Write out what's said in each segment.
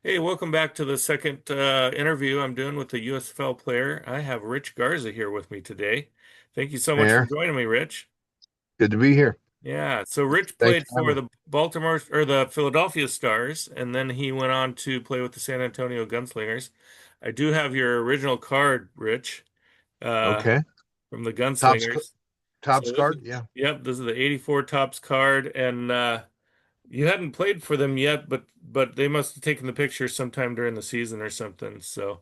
Hey, welcome back to the second interview I'm doing with the USFL player. I have Rich Garza here with me today. Thank you so much for Mayor, joining me, Rich. good to be here. Yeah, so Rich Thanks played for having for me. the Baltimore or the Philadelphia Stars, and then he went on to play with the San Antonio Gunslingers. I do have your original card, Rich, uh, Okay. from the Tops Gunslingers. Tops So this is, card, yeah. yep, this is the '84 Tops card, and you hadn't played for them yet, but they must have taken the picture sometime during the season or something. So,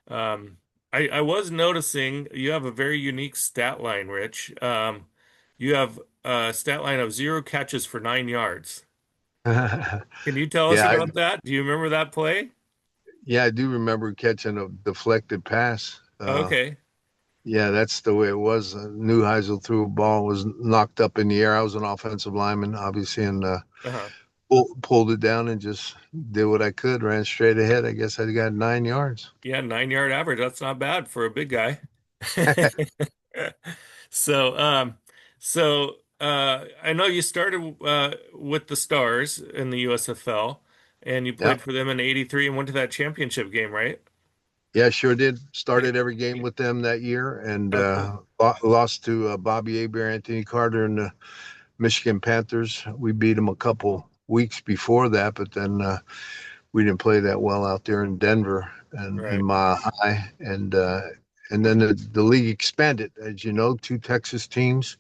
um, I was noticing you have a very unique stat line, Rich. You have a stat line of 0 catches for 9 yards. Can you tell us Yeah, about that? Do you remember that play? I do remember catching a deflected pass. Okay. Yeah, that's the way it was. Neuheisel threw a ball, was knocked up in the air. I was an offensive lineman, obviously, and Uh-huh. pulled it down and just did what I could, ran straight ahead. I guess I got 9 yards. Yeah, 9 yard average. That's not bad for a big guy. So, I know you started with the Stars in the USFL, and you Yeah, played for them in '83 and went to that championship game, right? yeah, sure did. Yeah. Started every game with them that year and Oh, cool. lost to Bobby Aber, Anthony Carter, and Michigan Panthers. We beat them a couple weeks before that, but then we didn't play that well out there in Denver and in Right. Mile High. And then the league expanded, as you know, two Texas teams.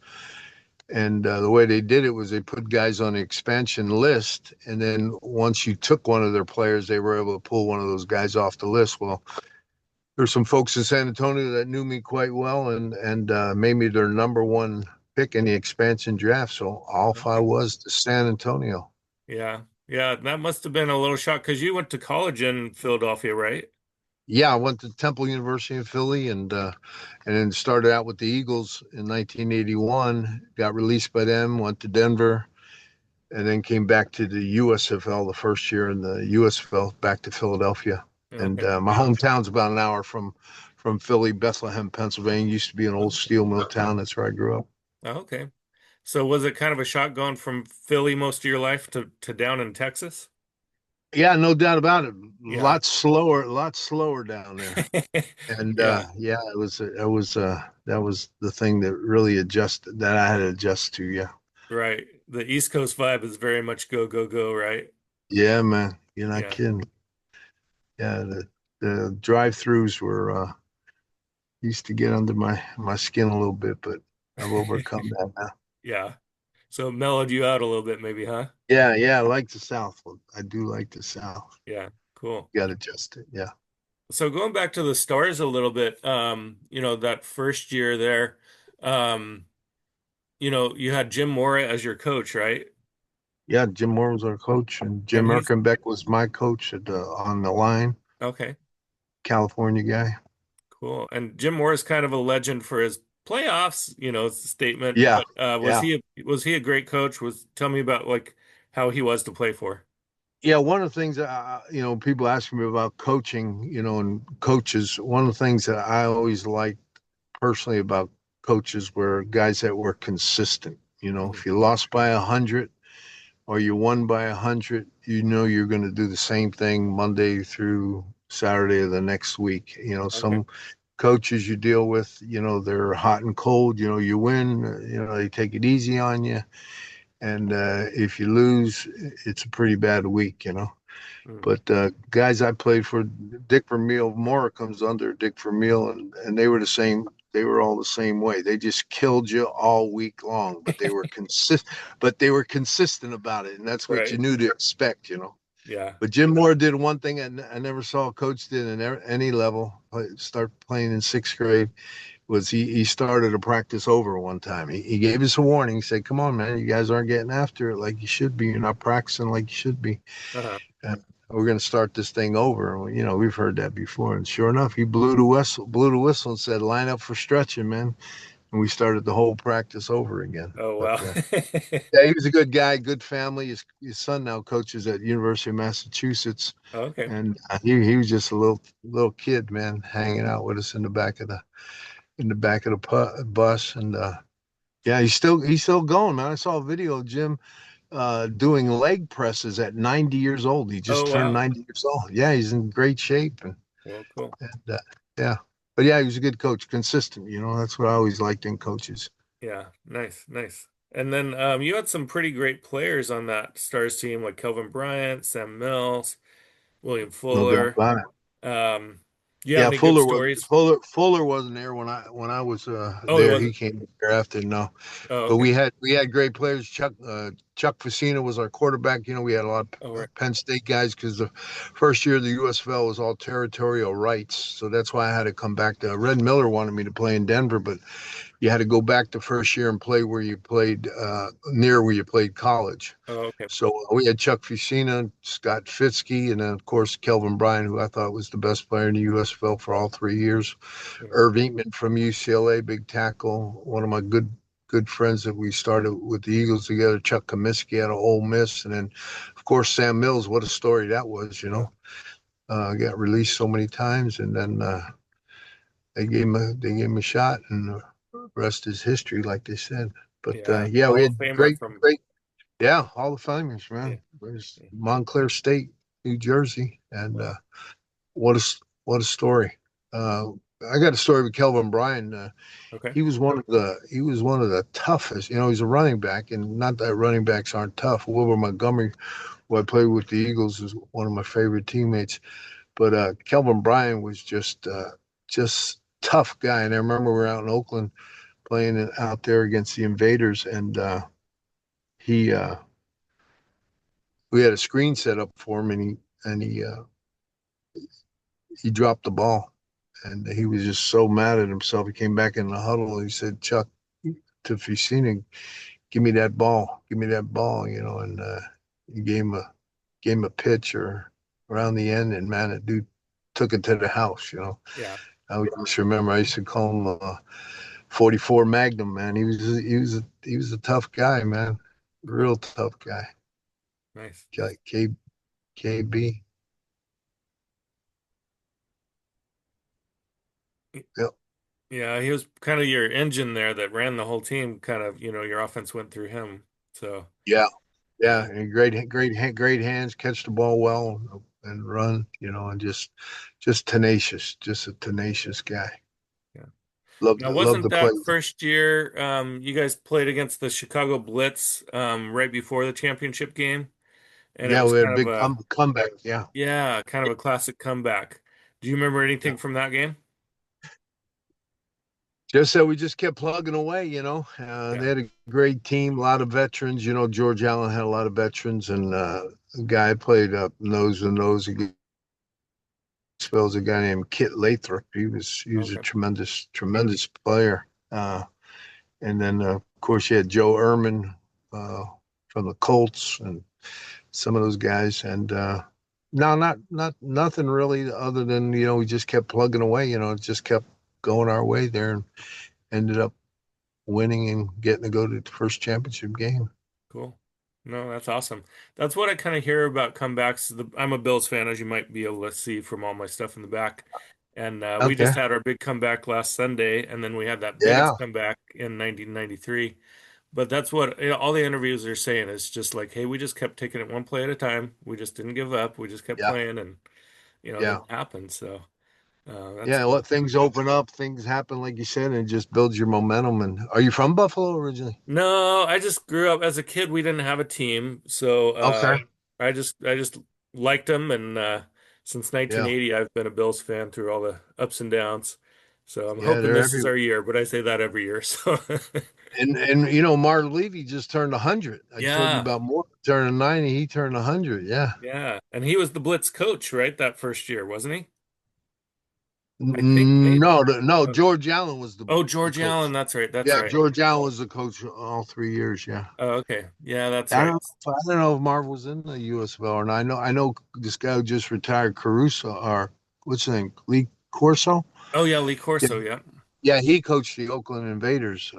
And the way they did it was they put guys on the expansion list, and then once you took one of their players, they were able to pull one of those guys off the list. Well, there's some folks in San Antonio that knew me quite well and made me their number one pick in the expansion draft. So off I Okay. was to San Antonio. Yeah. Yeah, that must have been a little shock because you went to college in Philadelphia, right? Yeah, I went to Temple University in Philly and then started out with the Eagles in 1981. Got released by them, went to Denver, and then came back to the USFL the first year in the USFL back to Philadelphia. And Okay. my hometown's about an hour from Philly, Bethlehem, Pennsylvania. Used to be an old steel mill town. That's where I grew up. Okay. So was it kind of a shock going from Philly most of your life to down in Texas? Yeah, no doubt about it. Yeah. A lot slower down there. And Yeah. yeah, that was the thing that really adjusted that I had to adjust to. Yeah, Right. The East Coast vibe is very much go, go, go, right? yeah, man, you're not Yeah. kidding. Yeah, the drive-throughs were used to get under my skin a little bit, but I've overcome that now. Yeah. So it mellowed you out a little bit, maybe, huh? Yeah, yeah, I like the South. I do like the South. Yeah. Cool. Got to adjust it. Yeah, So going back to the Stars a little bit, that first year there, um, you had Jim Mora as your coach, right? yeah. Jim Moore was our coach, and And Jim he's Erkenbeck was my coach on the line. okay. California guy. Cool. And Jim Mora is kind of a legend for his playoffs, statement. Yeah, But yeah. was he a great coach? Tell me about like how he was to play for. Yeah, one of the things that people ask me about coaching, and coaches. One of the things that I always liked personally about coaches were guys that were consistent. Mhm. If you lost by 100 or you won by 100, you're going to do the same thing Monday through Saturday of the next week. Okay. Some coaches you deal with, they're hot and cold. You win, they take it easy on you, and if you lose, it's a pretty bad week. Mm. But guys I played for, Dick Vermeil, Mora comes under Dick Vermeil, and they were the same. They were all the same way. They just killed you all week long, but they were consistent. But they were consistent about it, and that's what you Right. knew to expect. Yeah. But Jim Moore did one thing I never saw a coach did in any level. Start playing in sixth grade was he started a practice over one time. He gave us a warning. He said, "Come on, man, you guys aren't getting after it like you should be. You're not practicing like you should be." Uh-huh. We're going to start this thing over. We've heard that before. And sure enough, he blew the whistle and said, line up for stretching, man. And we started the whole practice over again. Oh But wow. yeah, he was a good guy, good family. His son now coaches at University of Massachusetts. Okay. And he was just a little kid, man, hanging out with us in the back of the bus. And yeah, he's still going, man. I saw a video of Jim. doing leg presses at 90 years old. He just Oh turned wow. 90 years old. Yeah, he's in great shape. Well, cool. And yeah, but yeah, he was a good coach, consistent. That's what I always liked in coaches. Yeah, nice, nice. And then you had some pretty great players on that Stars team, like Kelvin Bryant, Sam Mills, William No doubt Fuller. about it. Um, do you have Yeah, any good Fuller was stories? Fuller wasn't there when I was Oh, he there. He wasn't. came drafted. No, Oh, but okay. we had great players. Chuck Facina was our quarterback. We had a lot Oh, of right. Penn State guys because the first year of the USFL was all territorial rights, so that's why I had to come back to. Red Miller wanted me to play in Denver, but you had to go back the first year and play where you played near where you played college. Oh, okay. So we had Chuck Fucina, Scott Fitzke, and then of course Kelvin Bryant, who I thought was the best player in the USFL for all 3 years. Yeah. Irv Eatman from UCLA, big tackle, one of my good friends that we started with the Eagles together. Chuck Comiskey out of Ole Miss, and then of course Sam Mills. What a story that was, Yeah. got released so many times, and then they gave him a shot, and the rest is history, like they said. But Yeah. yeah, we Hall of had Famer great, from, great, yeah, Hall of Famers, yeah. man. There's Yeah. Montclair State, New Jersey, and Wow. what a story. Uh, I got a story with Kelvin Bryan. Okay. He was one of the toughest. He's a running back, and not that running backs aren't tough. Wilbur Montgomery, who I played with the Eagles, is one of my favorite teammates. But Kelvin Bryan was just tough guy. And I remember we were out in Oakland playing it out there against the Invaders, and he we had a screen set up for him, and he dropped the ball, and he was just so mad at himself. He came back in the huddle. He said, "Chuck, to Ficina, give me that ball," and he gave him a pitch or around the end, and man, that dude took it to the house. Yeah. I would just remember I used to call him 44 Magnum, man. He was a tough guy, man. Cool. Real tough guy. Nice. KB. Yep. Yeah, he was kind of your engine there that ran the whole team. Kind of, your offense went through him. So, Yeah. Yeah. yeah, And great hands, catch the ball well and run, and just tenacious, just a tenacious guy. yeah. Loved Now, loved wasn't to play that with him. first year you guys played against the Chicago Blitz right before the championship game? And it Yeah, was we had a kind of big a, comeback. Yeah. yeah, kind of a classic comeback. Do you remember Yeah. anything from that game? Just so we just kept plugging away, Yeah. they had a great team, a lot of veterans. George Allen had a lot of veterans, and a guy played up nose to nose against spells a guy named Kit Lathrop. He was a Okay. tremendous player. And then of course you had Joe Ehrman uh, from the Colts and some of those guys. And no, not nothing really other than we just kept plugging away. It just kept going our way there, and ended up winning and getting to go to the first championship game. Cool. No, that's awesome. That's what I kind of hear about comebacks. I'm a Bills fan, as you might be able to see from all my stuff in the back. And we Okay. just had our big comeback last Sunday, and then we had that Yeah. biggest comeback in 1993. But that's what all the interviews are saying is just like, hey, we just kept taking it one play at a time. We just didn't give up. We just kept Yeah. playing, and then Yeah. it happened. So that's Yeah. cool. Let things open up, things happen, like you said, and it just builds your momentum. And are you from Buffalo originally? No, I just grew up as a kid. We didn't have a team, so Okay. I just liked them, and since Yeah. 1980, I've been a Bills fan through all the ups and downs. So I'm Yeah. hoping They're this is everywhere. our year, but I say that every year. So And Marv Levy just turned 100. I told you yeah, about more turning 90. He turned 100. Yeah. yeah, and he was the Blitz coach, right? That first year, wasn't he? I think No, maybe. no. Oh, George Allen was the oh, the George Allen. coach. That's right. That's Yeah, right. George Allen was the coach all 3 years. Yeah. Oh, okay. Yeah, that's I right. don't. I don't know if Marv was in the USFL or not. I know this guy who just retired, Caruso, or what's his name, Lee Corso. Oh yeah, Lee Yeah, Corso. Yeah. yeah. He coached the Oakland Invaders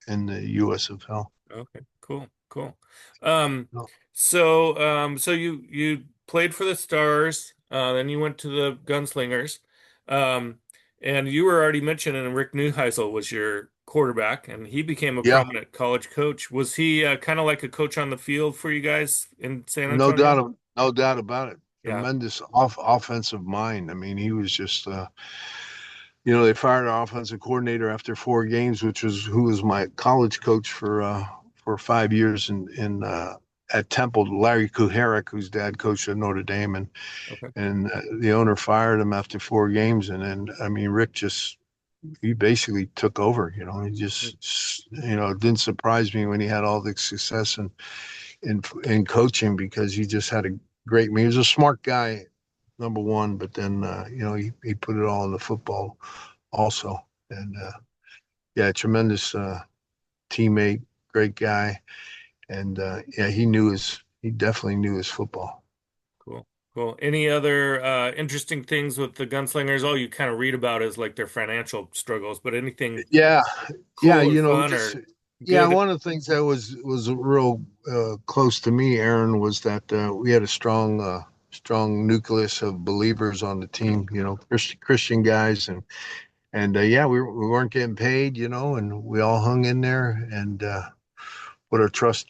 in the USFL. Okay, cool, cool. Um, so you played for the Stars, then you went to the Gunslingers, um, and you were already mentioning Rick Neuheisel was your quarterback, and he became a Yeah, prominent college coach. Was he kind of like a coach on the field for you guys in San no Antonio? doubt, no doubt about it. Yeah. Tremendous offensive mind. I mean, he was just, they fired our offensive coordinator after 4 games, which was who was my college coach for 5 years in at Temple, Larry Kuharek, whose dad coached at Notre Dame, and Okay. and uh, the owner fired him after 4 games, and then I mean, Rick just he basically took over. He Hmm. just it didn't surprise me when he had all the success in coaching because he just had a great. I mean, he was a smart guy, number one, but then he put it all in the football also, and yeah, tremendous teammate, great guy, and yeah, he definitely knew his football. Cool. Cool. Any other interesting things with the Gunslingers? All you kind of read about is like their financial struggles, but anything Yeah, yeah, cool or fun just or yeah. good? One of the things that was real close to me, Aaron, was that we had a strong nucleus of believers on the team. Christian guys, and yeah, we weren't getting paid, and we all hung in there and put our trust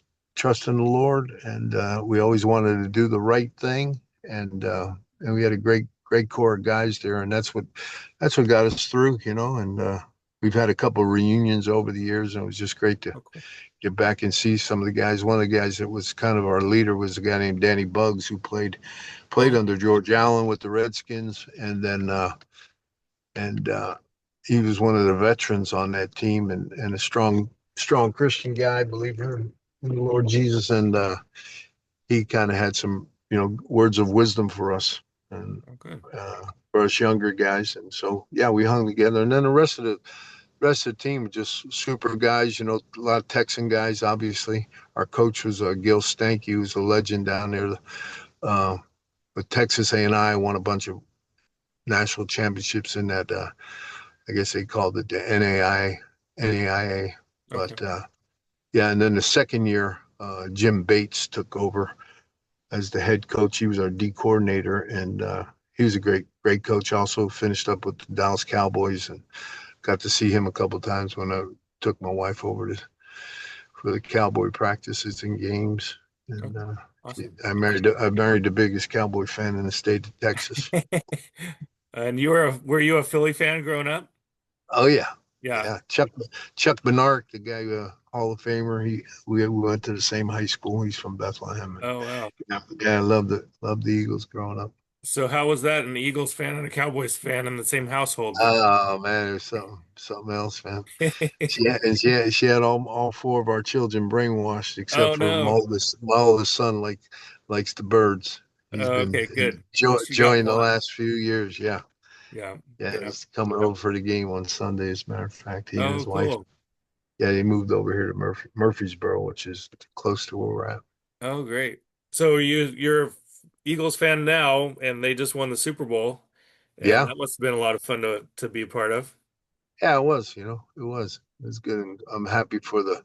in the Lord, and we always wanted to do the right thing, and we had a great core of guys there, and that's what got us through, and we've had a couple of reunions over the years, and it was just great to Oh, cool. get back and see some of the guys. One of the guys that was kind of our leader was a guy named Danny Bugs, who played Oh, under George Allen with the Redskins, and he was one of the veterans on that team, and a strong Christian guy, believer in the Lord Jesus, and he kind of had some words of wisdom for us and oh, good. for us younger guys, and so yeah, we hung together, and then the rest of the team were just super guys, a lot of Texan guys, obviously. Our coach was Gil Stanky, who was a legend down there. Uh, with Texas A&I, won a bunch of national championships in that. I guess they called it the NAIA. Okay. But yeah, and then the second year, Jim Bates took over as the head coach. He was our D coordinator, and he was a great coach. Also finished up with the Dallas Cowboys, and got to see him a couple of times when I took my wife over for the Cowboy practices and games. And Okay. Awesome. I married the biggest Cowboy fan in the state of Texas. And were you a Philly fan growing up? Oh yeah, Yeah. yeah. Chuck Bernard, the guy, Hall of Famer. We went to the same high school. He's from Bethlehem, and Oh, wow. yeah, I loved the Eagles growing up. So how was that? An Eagles fan and a Cowboys fan in the same household? Oh man, it was something else, man. She had all four of our children brainwashed, except Oh for no. my oldest son, likes the birds. He's been Okay, good. She got enjoying the one. last few years. Yeah, Yeah. yeah. Yeah. He's coming over for the game on Sunday. As a matter of fact, he and Oh, his wife. cool. Yeah, they moved over here to Murfreesboro, which is close to where we're at. Oh, great. So you're a Eagles fan now, and they just won the Super Bowl, and Yeah, that must have been a lot of fun to be a part of. yeah, it was. It was. It was good, and I'm happy for the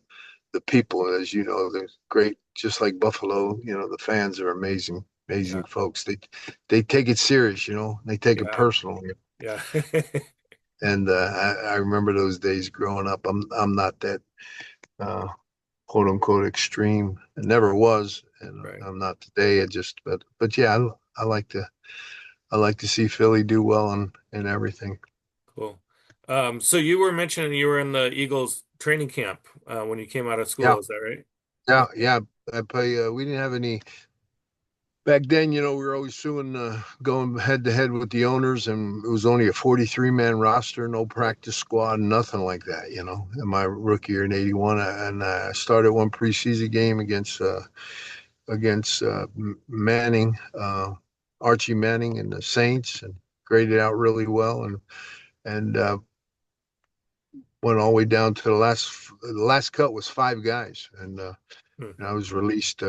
people. As you know, they're great. Just like Buffalo, the fans are amazing, Yeah. amazing folks. They take it serious. They take it Yeah. personal. Yeah. And I remember those days growing up. I'm not that uh, quote unquote extreme. I never was, and Right. I'm not today. It just, but yeah, I like to see Philly do well and everything. Cool. So you were mentioning you were in the Eagles training camp when you came out of Yeah, school, is that right? yeah, Okay. yeah. I play. We didn't have any back then. We were always going head to head with the owners, and it was only a 43-man roster, no Right. practice squad, nothing like that. In my rookie year in '81, and I started one preseason game against Manning, Archie Manning, and the Saints, and graded out really well, and went all the way down to the last cut was 5 guys, Hmm. and I was released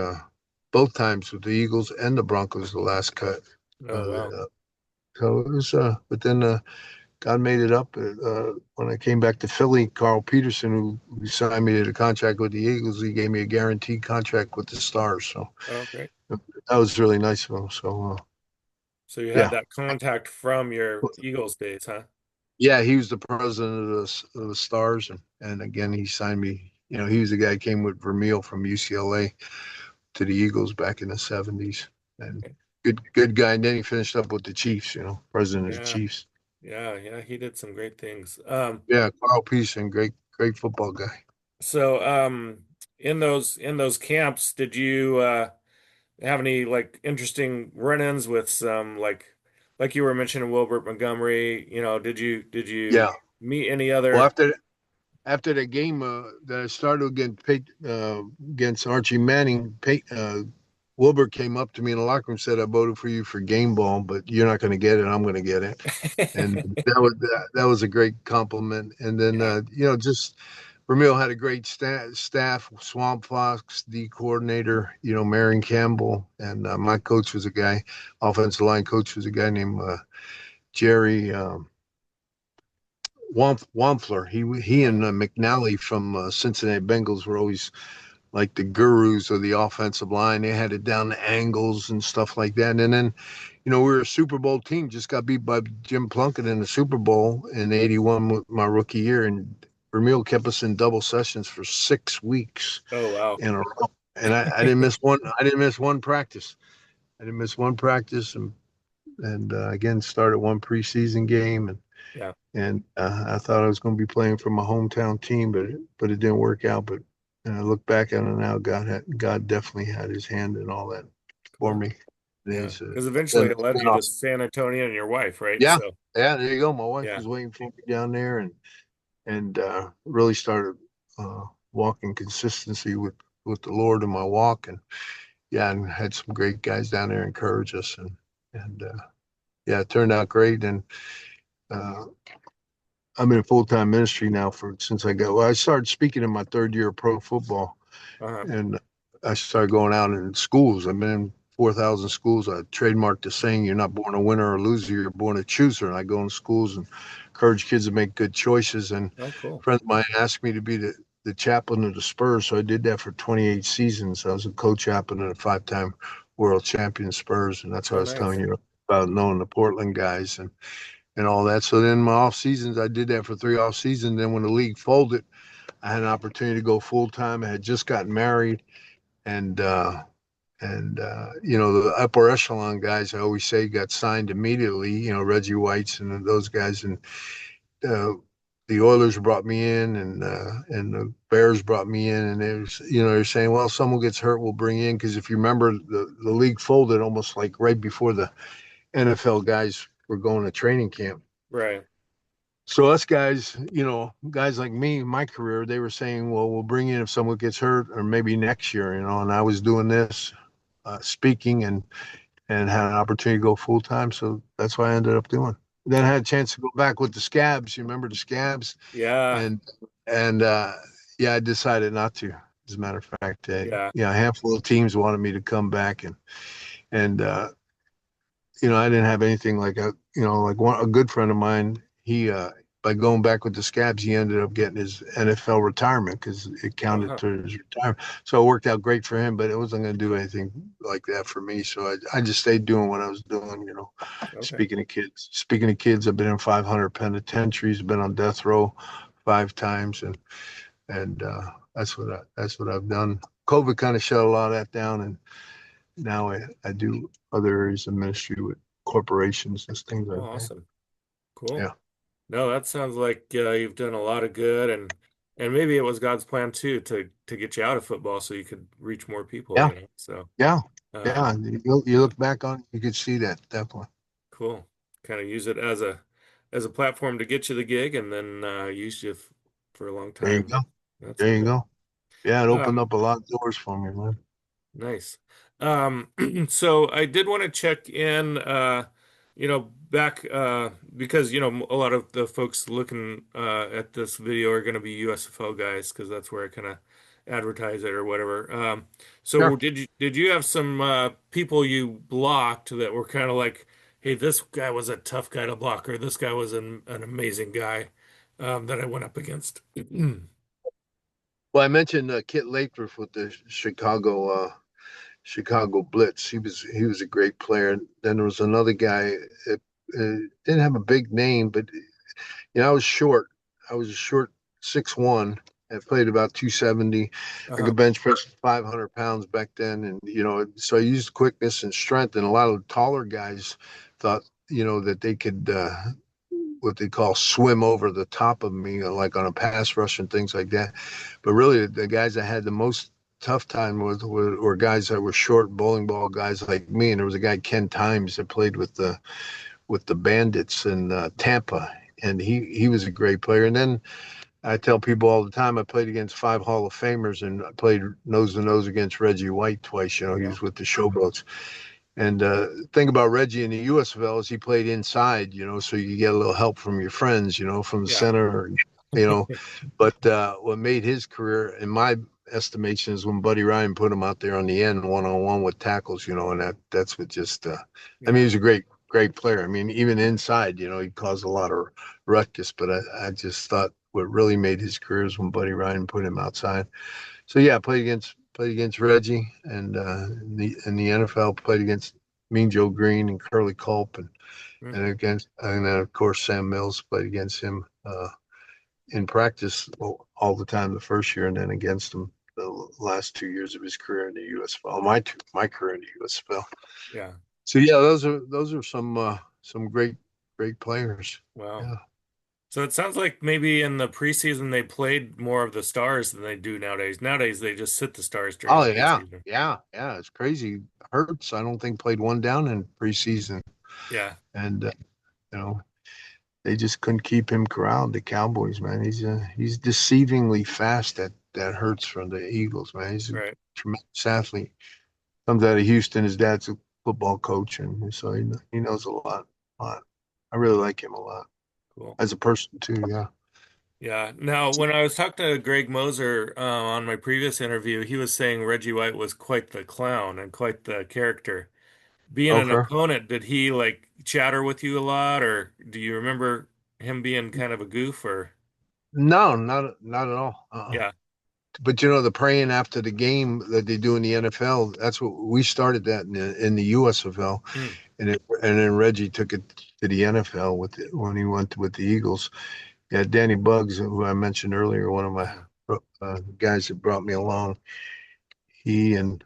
both times with the Eagles and the Broncos, the last cut. Oh, wow. Uh, so it was, but then God made it up. When I came back to Philly, Carl Peterson, who signed me to the contract with the Eagles, he gave me a guaranteed contract with the Stars. So Oh, great. that was really nice of him. So So you had yeah, that contact from your Eagles days, huh? Yeah, he was the president of the Stars, and again, he signed me. You know, he was the guy who came with Vermeil from UCLA to the Eagles back in the '70s, and good guy. And then he finished up with the Chiefs. You know, president of the Yeah, Chiefs. yeah, he did some great things. Yeah, Carl Pearson, great football guy. So in those camps, did you have any like interesting run-ins with some like you were mentioning Wilbert Montgomery, did you Yeah. meet any Well, other after the game that I started against Archie Manning, Wilbur came up to me in the locker room and said, "I voted for you for game ball, but you're not going to get it. I'm going to get it." And that was a great compliment. And then Yeah. just Ramil had a great staff, Swamp Fox, D coordinator, Marion Campbell, and my coach was a guy, offensive line coach was a guy named Jerry. Wampler. He and Oh, McNally from Cincinnati Bengals were always like the gurus of the offensive line. They had it down the angles and stuff like that. And then, we were a Super Bowl team. Just got beat by Jim Plunkett in the Super Bowl in '81, my rookie year, and Vermeil kept us in double sessions for 6 weeks oh wow. in a row. And I didn't miss one. I didn't miss one practice. I didn't miss one practice, and again started one preseason game, Yeah. and I thought I was going to be playing for my hometown team, but it didn't work out. But and I look back on it now, God definitely had His hand in all that for Cool. me. And Yeah. He's Because eventually been, it led been you to awesome. San Antonio and your wife, right? Yeah, So yeah. There you go. My wife yeah. was waiting for me down there, and really started uh, walking consistency with the Lord in my walk, and yeah, and had some great guys down there encourage us, and yeah, it turned out great. And uh, I'm in full time ministry now for since I started speaking in my third year of pro football, Uh-huh. and I started going out in schools. I've been in 4,000 schools. I trademarked the saying, "You're not born a winner or a loser. You're born a chooser." And I go in schools and encourage kids to make good choices. And Oh, cool. friends of mine asked me to be the chaplain of the Spurs, so I did that for 28 seasons. I was a co-chaplain of the five-time world champion Spurs, and that's what I Oh, was telling nice. you about knowing the Portland guys and all that. So then my off seasons, I did that for 3 off seasons. Then when the league folded, I had an opportunity to go full time. I had just gotten married, and the upper echelon guys, I always say, got signed immediately. Reggie White's and those guys, and uh, the Oilers brought me in, and the Bears brought me in, and they're saying, well, if someone gets hurt, we'll bring in, because if you remember, the league folded almost like right before the NFL guys were going to training camp. Right. So us guys, guys like me, my career, they were saying, well, we'll bring in if someone gets hurt, or maybe next year, and I was doing this, speaking, and had an opportunity to go full time. So that's what I ended up doing. Then I Yeah. had a chance to go back with the Scabs. You remember the Scabs? Yeah. And yeah, I decided not to. As a matter of fact, Yeah. yeah, a handful of teams wanted me to come back, and I didn't have anything like a good friend of mine. He by going back with the Scabs, he ended up getting his NFL retirement because it counted Uh-huh. to his retirement. So it worked out great for him, but it wasn't going to do anything like that for me. So I just stayed doing what I was doing. Okay. Speaking of kids, I've been in 500 penitentiaries, been on death row 5 times, and that's what I've done. COVID kind of shut a lot of that down, and now I do other areas of ministry with corporations and things Oh, like that. awesome. Cool. Yeah. No, that sounds like you've done a lot of good and maybe it was God's plan too to get you out of football so you could reach more people, Yeah. So Yeah. um Yeah. You look back on, you could see that definitely. cool. Kind of use it as a platform to get you the gig and then use you for a long There you time. go. That's There you cool. go. Yeah. It opened Um up a lot of doors for me, man. Nice. So I did want to check in, back because a lot of the folks looking at this video are going to be USFL guys because that's where I kind of advertise it or whatever. So Sure. did you have some people you blocked that were kind of like, hey, this guy was a tough guy to block, or this guy was an amazing guy that I went up against? Well, I mentioned Kit Lathrop with the Chicago Blitz. He was a great player. Then there was another guy. Didn't have a big name, but I was short. I was a short 6'1". I played about 270. I Uh-huh. could bench press 500 pounds back then, and so I used quickness and strength. And a lot of taller guys thought, that they could what they call swim over the top of me, like on a pass rush and things like that. But really, the guys I had the most tough time with were guys that were short bowling ball guys like me. And there was a guy Ken Times that played with the Bandits in Tampa, and he was a great player. And then I tell people all the time I played against five Hall of Famers, and I played nose to nose against Reggie White twice. Oh He yeah. was with the Showboats. And thing about Reggie in the USFL is he played inside, so you get a little help from your friends, from the Yeah. center, you know. But what made his career, in my estimation, is when Buddy Ryan put him out there on the end, one on one with tackles, and that's what just. I mean, Yeah. he's a great player. I mean, even inside, he caused a lot of ruckus. But I just thought what really made his career is when Buddy Ryan put him outside. So yeah, I played against Reggie, and in the NFL played against Mean Joe Green and Curly Culp, and then of course Sam Mills, played against him in practice all the time the first year, and then against him the last 2 years of his career in the USFL. My career in the USFL. Yeah. So yeah, those are some great players. Wow. Yeah. So it sounds like maybe in the preseason they played more of the stars than they do nowadays. Nowadays they just sit the stars during Oh the yeah, preseason. yeah. It's crazy. Hurts. I don't think played one down in preseason, Yeah. and you know they just couldn't keep him corralled. The Cowboys, man. He's deceivingly fast. That hurts from the Eagles, man. He's a Right. tremendous athlete. Comes out of Houston. His dad's a football coach, and so he knows a lot. I really like him a lot Cool. as a person too. Yeah. Yeah. Now, when I was talking to Greg Moser on my previous interview, he was saying Reggie White was quite the clown and quite the character. Being an Okay. opponent, did he like chatter with you a lot, or do you remember him being kind of a goof? Or No, not at all. yeah. But the praying after the game that they do in the NFL, that's what we started that in the USFL, Mm. and then Reggie took it to the NFL when he went with the Eagles. Yeah, Danny Bugs, who I mentioned earlier, one of my Mhm. guys that brought me along, he and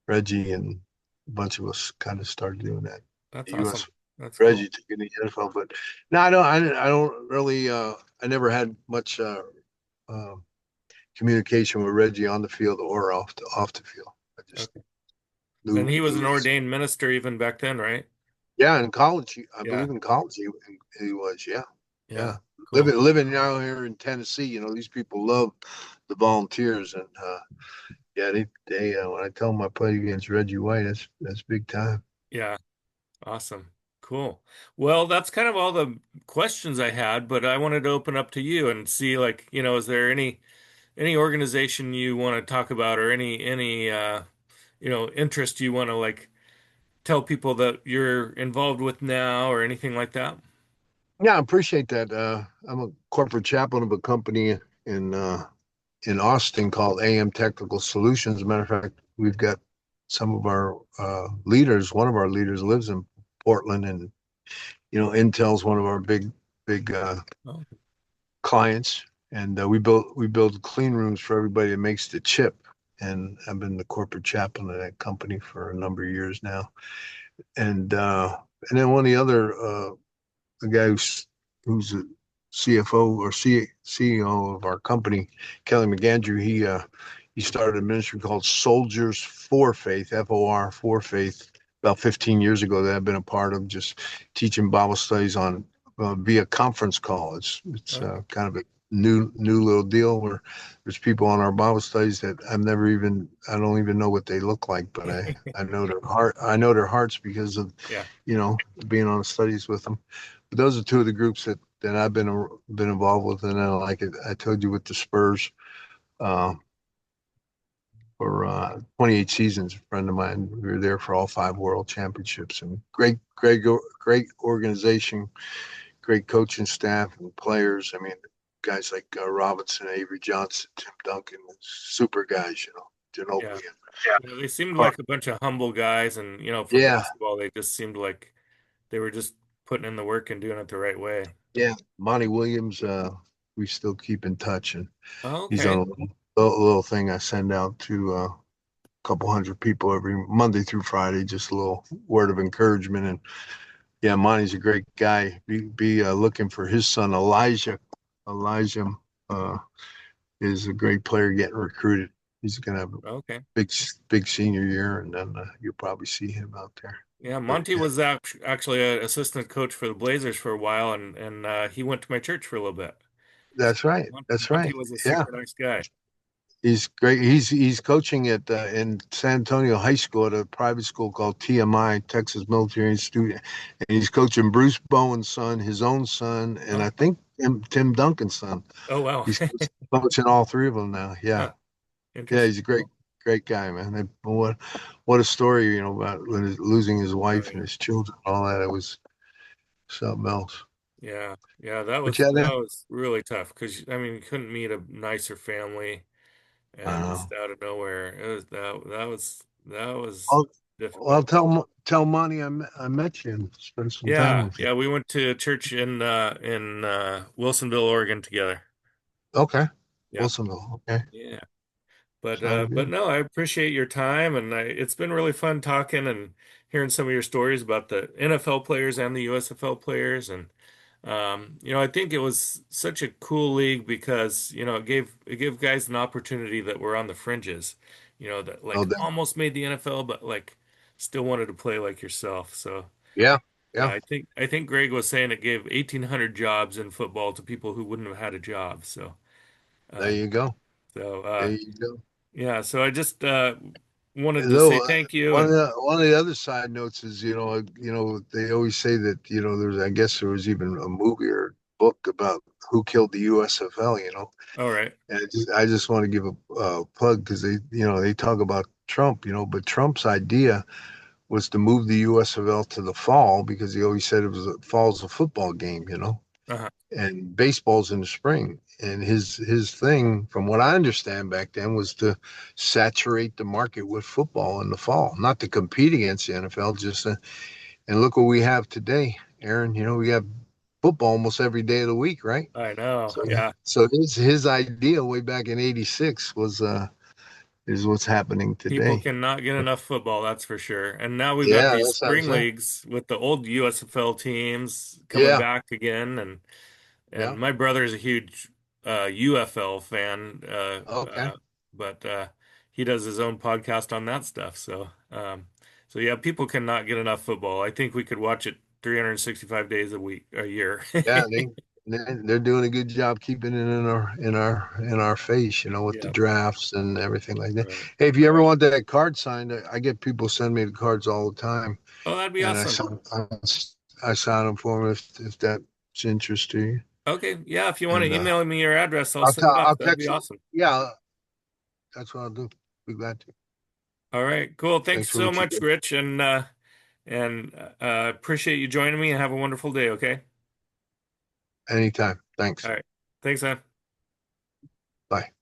Reggie and a bunch of us kind of started doing that. That's The awesome. U.S. That's cool. Reggie took it to the NFL, but no, I don't really. I never had much uh, communication with Reggie on the field or off the field. I just Okay. And knew he was knew an his. ordained minister even back then, right? Yeah, in college, I Yeah. believe in college he was. Yeah, Yeah. yeah. Cool. Living now here in Tennessee, these people love the Volunteers, and yeah, they when I tell them I played against Reggie White, that's big time. Yeah. Awesome. Cool. Well, that's kind of all the questions I had, but I wanted to open up to you and see like, is there any organization you want to talk about or any interest you want to like tell people that you're involved with now or anything like that? Yeah, I appreciate that. I'm a corporate chaplain of a company in uh, in Austin called AM Technical Solutions. As a matter of fact, we've got some of our leaders. One of our leaders lives in Portland, and Intel's one of our big Oh, clients. And we build clean rooms for everybody that makes the chip. And I've been the corporate chaplain of that company for a number of years now. And then one of the other the guy who's a CFO or CEO of our company, Kelly McAndrew. He started a ministry called Soldiers for Faith, FOR for Faith, about 15 years ago. That I've been a part of, just teaching Bible studies on via conference call. It's okay. kind of a new little deal where there's people on our Bible studies that I don't even know what they look like, but I know their heart. I know their hearts because of Yeah. you know being on studies with them. But those are two of the groups that I've been involved with, and then like I told you with the Spurs uh, for 28 seasons. A friend of mine, we were there for all five World Championships, and great organization, great coaching staff and players. I mean, guys like Robinson, Avery Johnson, Tim Duncan, super guys, Yeah. Ginobili. Yeah, they seemed Yeah, like a bunch of humble guys and for yeah, basketball they just seemed like they were just putting in the work and doing it the right way. Yeah, Monty Williams, we still keep in touch, and Oh, he's on okay. a little thing I send out to a couple hundred people every Monday through Friday, just a little word of encouragement. And yeah, Monty's a great guy. Be looking for his son Elijah. Elijah uh, is a great player getting recruited. He's gonna have a Okay. big senior year, and then you'll probably see him out there. Yeah, But Monty yeah, was actually an assistant coach for the Blazers for a while, and he went to my church for a little bit. that's right. That's Monty right. was a Yeah. super nice guy. He's great. He's coaching at in San Antonio High School at a private school called TMI, Texas Military Institute, and he's coaching Bruce Bowen's son, his own son, and I Oh, think Tim Duncan's son. oh wow. He's coaching all three of them now. Yeah, Huh, yeah, interesting. he's a great guy, man. What a story, about losing his Oh wife and yeah. his children, and all that. It was something else. Yeah. Yeah, that But was yeah, that was really tough because I mean you couldn't meet a nicer family and uh, just out of nowhere. It was that was I'll, I'll difficult. tell Monty I met you and spend some time Yeah, with you. yeah, we went to church in Wilsonville, Oregon together. Okay, Yeah. Wilsonville. Okay, Yeah. sounds But good. no, I appreciate your time, and it's been really fun talking and hearing some of your stories about the NFL players and the USFL players. And I think it was such a cool league because it gave guys an opportunity that were on the fringes, that No like doubt. almost made the NFL, but like still wanted to play like yourself. So Yeah, yeah, yeah. I think Greg was saying it gave 1,800 jobs in football to people who wouldn't have had a job. So There um, you go. so There you go. yeah, so I just wanted to Though say thank you one of and the other side notes is, they always say that, there's, I guess there was even a movie or book about who killed the USFL. all right. And I just want to give a plug because they talk about Trump, but Trump's idea was to move the USFL to the fall because he always said it was fall's a football game. Uh-huh. And baseball's in the spring. And his thing, from what I understand back then, was to saturate the market with football in the fall, not to compete against the NFL. Just and look what we have today, Aaron. We have football almost every day of the week, right? I know. So Yeah. so his idea way back in '86 was is what's happening People today. cannot get enough football, that's for sure. And now we've got Yeah, these that's what I'm spring saying. leagues with the old USFL teams coming Yeah, back again and yeah. my brother's a huge UFL fan Okay. but he does his own podcast on that stuff. So yeah, people cannot get enough football. I think we could watch it 365 days a year. Yeah, they're doing a good job keeping it in our face, with the Yeah. drafts and everything like that. Right. Hey, if you ever want that card signed, I get people send me the cards all the time, Oh, that'd be and I awesome. sign I sign them for them if that's interest to you. Okay. Yeah. If you want to And email me your address, I'll I'll send it tell off. I'll That'd be text you. awesome. Yeah, that's what I'll do. Be glad to. All right. Cool. Thanks Thanks for so what you much, do. Rich. And appreciate you joining me and have a wonderful day. Okay. Anytime. Thanks. All right. Thanks, man. Bye.